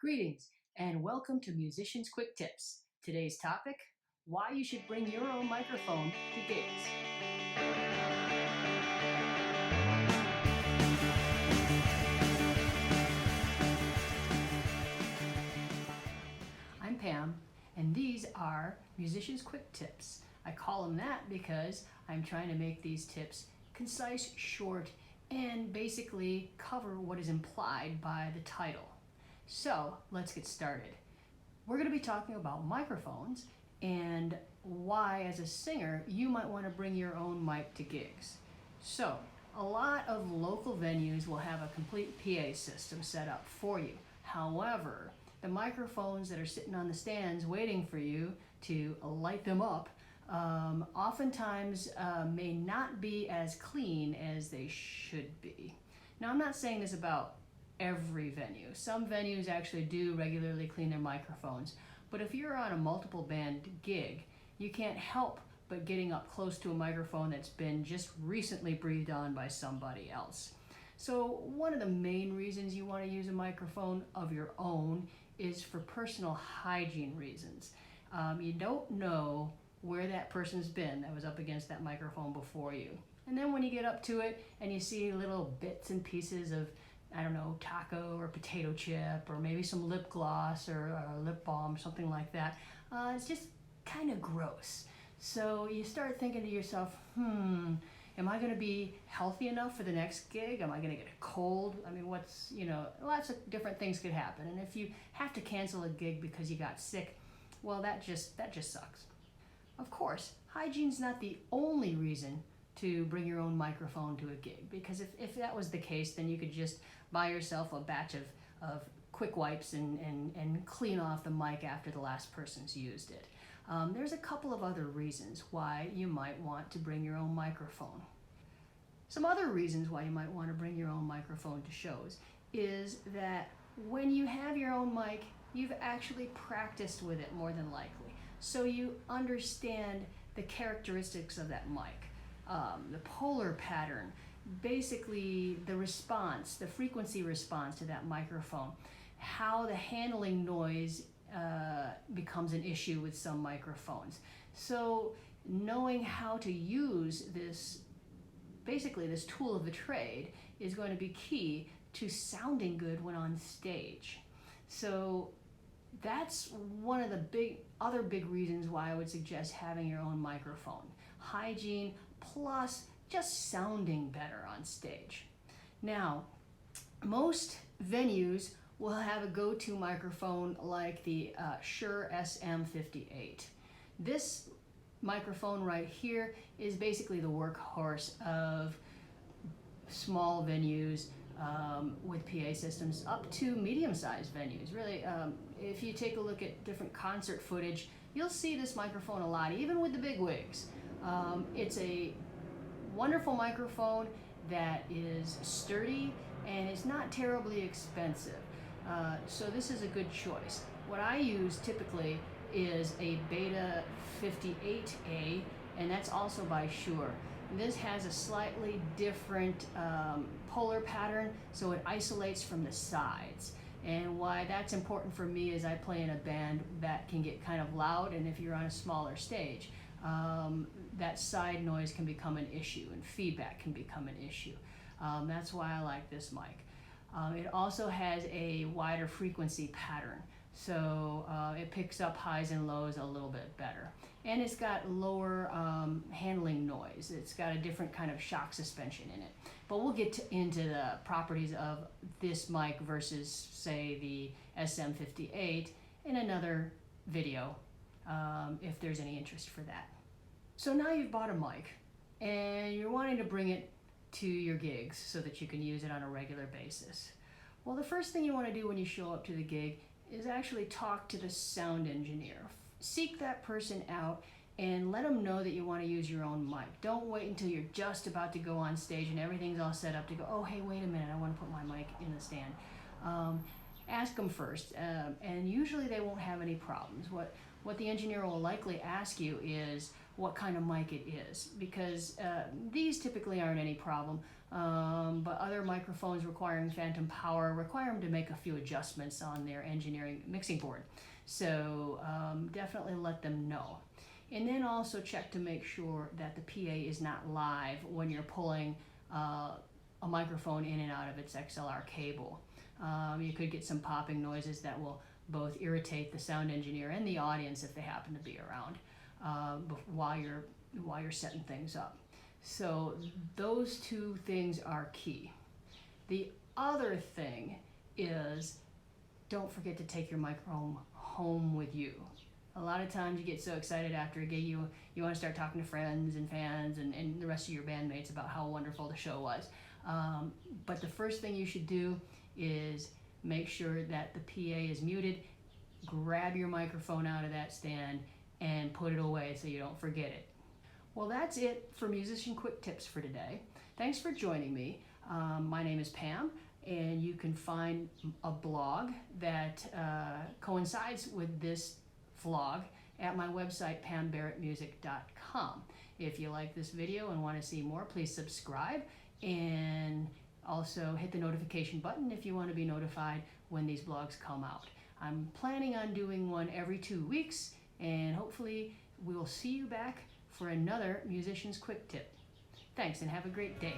Greetings and welcome to Musicians Quick Tips. Today's topic, why you should bring your own microphone to gigs. I'm Pam and these are Musicians Quick Tips. I call them that because I'm trying to make these tips concise, short, and basically cover what is implied by the title. So let's get started. We're going to be talking about microphones and why, as a singer, you might want to bring your own mic to gigs. So a lot of local venues will have a complete PA system set up for you. However, the microphones that are sitting on the stands waiting for you to light them up oftentimes may not be as clean as they should be. Now, I'm not saying this about every venue. Some venues actually do regularly clean their microphones, but if you're on a multiple band gig, you can't help but getting up close to a microphone that's been just recently breathed on by somebody else. So one of the main reasons you want to use a microphone of your own is for personal hygiene reasons. You don't know where that person's been that was up against that microphone before you. And then when you get up to it and you see little bits and pieces of, I don't know, taco or potato chip or maybe some lip gloss or lip balm, something like that, it's just kind of gross. So you start thinking to yourself, am I going to be healthy enough for the next gig? Am I going to get a cold? I mean, lots of different things could happen. And if you have to cancel a gig because you got sick, well, that just sucks. Of course, hygiene's not the only reason to bring your own microphone to a gig, because if that was the case, then you could just buy yourself a batch of quick wipes and clean off the mic after the last person's used it. There's a couple of other reasons why you might want to bring your own microphone. Some other reasons why you might want to bring your own microphone to shows is that when you have your own mic, you've actually practiced with it more than likely. So you understand the characteristics of that mic. The polar pattern, basically the response, the frequency response to that microphone, how the handling noise becomes an issue with some microphones. So knowing how to use this, basically this tool of the trade, is going to be key to sounding good when on stage. So that's one of the other big reasons why I would suggest having your own microphone. Hygiene plus just sounding better on stage. Now, most venues will have a go-to microphone like the Shure SM58. This microphone right here is basically the workhorse of small venues with PA systems up to medium-sized venues. Really, if you take a look at different concert footage, you'll see this microphone a lot, even with the big wigs. It's a wonderful microphone that is sturdy and is not terribly expensive. So this is a good choice. What I use typically is a Beta 58A, and that's also by Shure. This has a slightly different polar pattern, so it isolates from the sides. And why that's important for me is I play in a band that can get kind of loud, and if you're on a smaller stage, that side noise can become an issue and feedback can become an issue. That's why I like this mic. It also has a wider frequency pattern, so it picks up highs and lows a little bit better. And it's got lower handling noise. It's got a different kind of shock suspension in it. But we'll get into the properties of this mic versus, say, the SM58 in another video, if there's any interest for that. So now you've bought a mic and you're wanting to bring it to your gigs so that you can use it on a regular basis. Well, the first thing you want to do when you show up to the gig is actually talk to the sound engineer. Seek that person out and let them know that you want to use your own mic. Don't wait until you're just about to go on stage and everything's all set up to go, oh, hey, wait a minute, I want to put my mic in the stand. Ask them first, and usually they won't have any problems. What the engineer will likely ask you is, what kind of mic it is, because these typically aren't any problem, but other microphones requiring phantom power require them to make a few adjustments on their engineering mixing board. So definitely let them know. And then also check to make sure that the PA is not live when you're pulling a microphone in and out of its XLR cable. You could get some popping noises that will both irritate the sound engineer and the audience if they happen to be around while you're setting things up. So those two things are key. The other thing is, don't forget to take your microphone home with you. A lot of times you get so excited after a gig, you want to start talking to friends and fans and the rest of your bandmates about how wonderful the show was. But the first thing you should do is make sure that the PA is muted. Grab your microphone out of that stand and put it away so you don't forget it. Well, that's it for Musician Quick Tips for today. Thanks for joining me. My name is Pam, and you can find a blog that coincides with this vlog at my website, pambarrettmusic.com. If you like this video and want to see more, please subscribe, and also hit the notification button if you want to be notified when these blogs come out. I'm planning on doing one every 2 weeks, and hopefully we'll see you back for another Musician's Quick Tip. Thanks, and have a great day.